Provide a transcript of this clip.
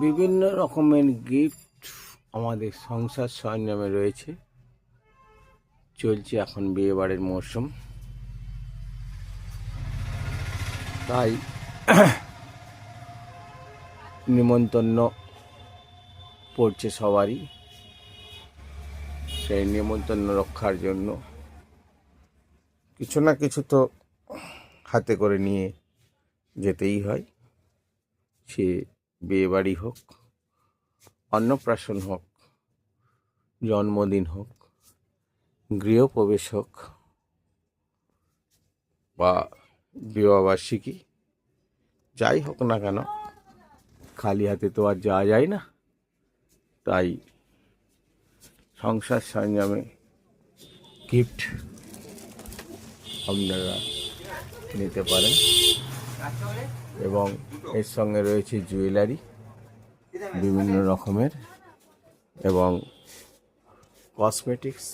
বিভিন্ন রকমের গিফট আমাদের সংসার সরঞ্জামে রয়েছে। চলছে এখন বিয়েবাড়ির মরশুম, তাই নিমন্ত্রণ পড়ছে সবারই। সেই নিমন্ত্রণ রক্ষার জন্য কিছু না কিছু তো হাতে করে নিয়ে যেতেই হয়। সে বিয়েবাড়ি হোক, অন্নপ্রাশন হোক, জন্মদিন হোক, গৃহপ্রবেশ হোক বা বিবাহবার্ষিকী, যাই হোক না কেন খালি হাতে তো আর যাওয়া যায় না। তাই সংসার সরঞ্জামে গিফট আপনারা নিতে পারেন এবং এর সঙ্গে রয়েছে জুয়েলারি বিভিন্ন রকমের এবং কসমেটিক্স।